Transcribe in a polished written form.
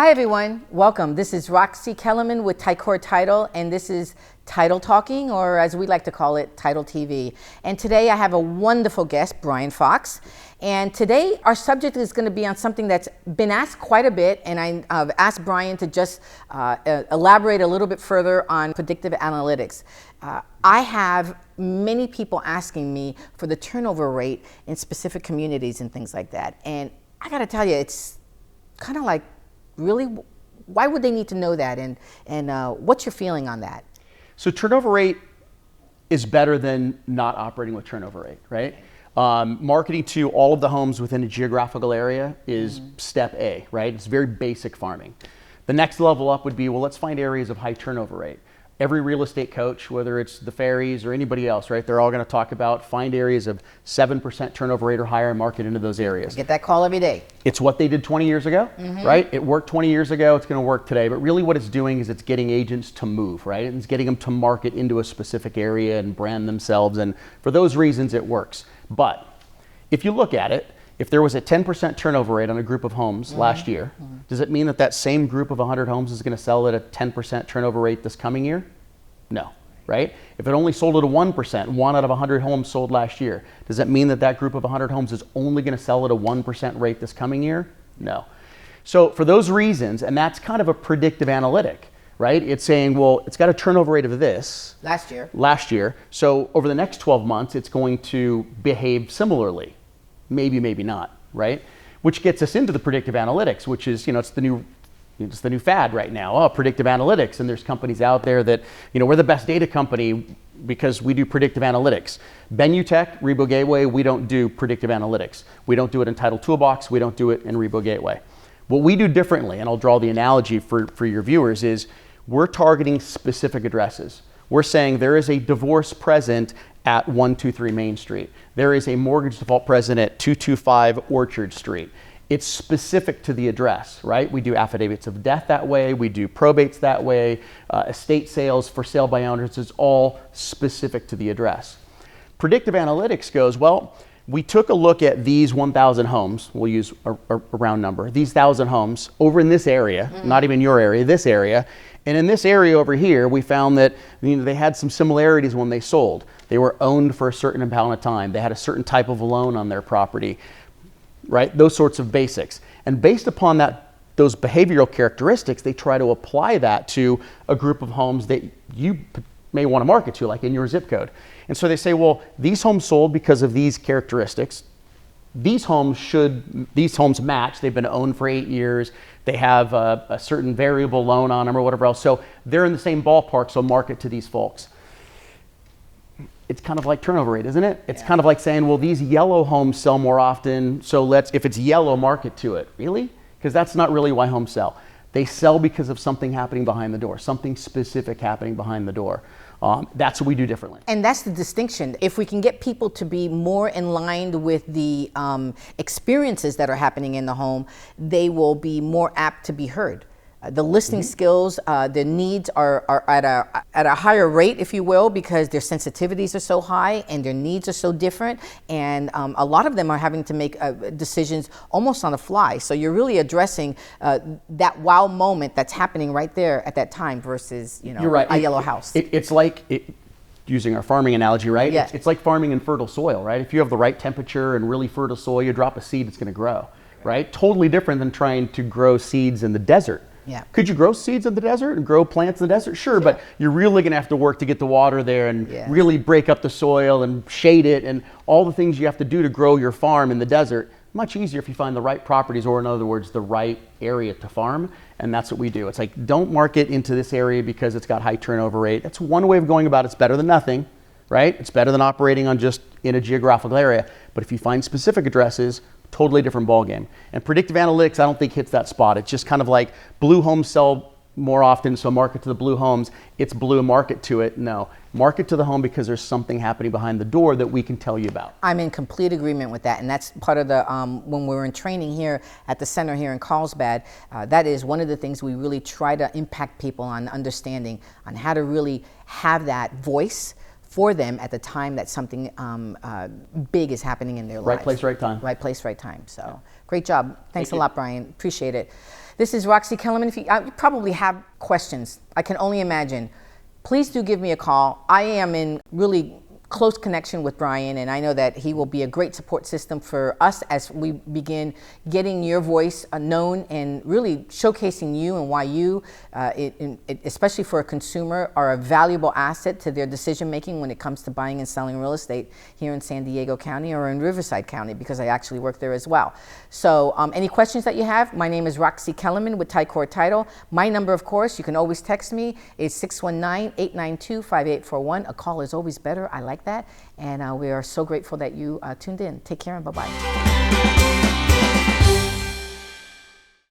Hi everyone, welcome. This is Roxy Kellerman with Ticor Title, and this is Title Talking, or as we like to call it, Title TV. And today I have a wonderful guest, Brian Fox. And today our subject is going to be on something that's been asked quite a bit, and I've asked Brian to just elaborate a little bit further on predictive analytics. I have many people asking me for the turnover rate in specific communities and things like that. And I got to tell you, it's kind of like, really, why would they need to know that, and what's your feeling on that? So turnover rate is better than not operating with turnover rate, right? Marketing to all of the homes within a geographical area is step A, right? It's very basic farming. The next level up would be, well, let's find areas of high turnover rate. Every real estate coach, whether it's the Ferries or anybody else, right? They're all going to talk about find areas of 7% turnover rate or higher and market into those areas. I get that call every day. It's what they did 20 years ago, right? It worked 20 years ago, it's going to work today. But really what it's doing is it's getting agents to move, right? It's getting them to market into a specific area and brand themselves. And for those reasons, it works. But if you look at it, if there was a 10% turnover rate on a group of homes last year, does it mean that that same group of 100 homes is going to sell at a 10% turnover rate this coming year? No, right? If it only sold at a 1%, 1 out of 100 homes sold last year, does that mean that that group of 100 homes is only going to sell at a 1% rate this coming year? No. So for those reasons, and that's kind of a predictive analytic, right? It's saying, well, it's got a turnover rate of this. Last year. So over the next 12 months, it's going to behave similarly. Maybe, maybe not, right? Which gets us into the predictive analytics, which is, it's the new fad right now. Oh, predictive analytics. And there's companies out there that, we're the best data company because we do predictive analytics. Benutech, Rebo Gateway, we don't do predictive analytics. We don't do it in Title Toolbox. We don't do it in Rebo Gateway. What we do differently, and I'll draw the analogy for your viewers, is we're targeting specific addresses. We're saying there is a divorce present at 123 Main Street. There is a mortgage default present at 225 Orchard Street. It's specific to the address, right? We do affidavits of death that way. We do probates that way. Estate sales for sale by owners is all specific to the address. Predictive analytics goes, well, we took a look at these 1,000 homes. We'll use a round number. These 1,000 homes over in this area, not even your area, this area. And in this area over here, we found that they had some similarities when they sold. They were owned for a certain amount of time. They had a certain type of loan on their property, right? Those sorts of basics. And based upon those behavioral characteristics, they try to apply that to a group of homes that you may want to market to, like in your zip code. And so they say, well, these homes sold because of these characteristics. These homes match. They've been owned for 8 years. They have a certain variable loan on them or whatever else. So they're in the same ballpark, so market to these folks. It's kind of like turnover rate, isn't it? It's kind of like saying, well, these yellow homes sell more often, so if it's yellow, market to it. Really? Because that's not really why homes sell. They sell because of something happening behind the door, something specific happening behind the door. That's what we do differently. And that's the distinction. If we can get people to be more in line with the experiences that are happening in the home, they will be more apt to be heard. The listening skills, the needs are at a higher rate, if you will, because their sensitivities are so high and their needs are so different. And a lot of them are having to make decisions almost on the fly. So you're really addressing that wow moment that's happening right there at that time versus, You're right. a yellow house. It's like, using our farming analogy, right? Yeah. It's like farming in fertile soil, right? If you have the right temperature and really fertile soil, you drop a seed, it's going to grow, right? Totally different than trying to grow seeds in the desert. Yeah. Could you grow seeds in the desert and grow plants in the desert? Sure, but you're really going to have to work to get the water there and really break up the soil and shade it and all the things you have to do to grow your farm in the desert. Much easier if you find the right properties, or in other words, the right area to farm. And that's what we do. It's like, don't market into this area because it's got high turnover rate. That's one way of going about it. It's better than nothing, right? It's better than operating on just in a geographical area. But if you find specific addresses, totally different ballgame. And predictive analytics, I don't think hits that spot. It's just kind of like blue homes sell more often, so market to the blue homes. It's blue, market to it. No, market to the home because there's something happening behind the door that we can tell you about. I'm in complete agreement with that, and that's part of the when we were in training here at the center here in Carlsbad. That is one of the things we really try to impact people on understanding on how to really have that voice for them at the time that something big is happening in their lives. Right place, right time. Right place, right time. So great job. Thanks a lot, Brian. Appreciate it. This is Roxy Kellerman. If you probably have questions, I can only imagine. Please do give me a call. I am in really close connection with Brian, and I know that he will be a great support system for us as we begin getting your voice known and really showcasing you and why you, especially for a consumer, are a valuable asset to their decision making when it comes to buying and selling real estate here in San Diego County or in Riverside County, because I actually work there as well. So any questions that you have, my name is Roxy Kellerman with Ticor Title. My number, of course, you can always text me, is 619-892-5841. A call is always better. I like that. And we are so grateful that you tuned in. Take care and bye-bye.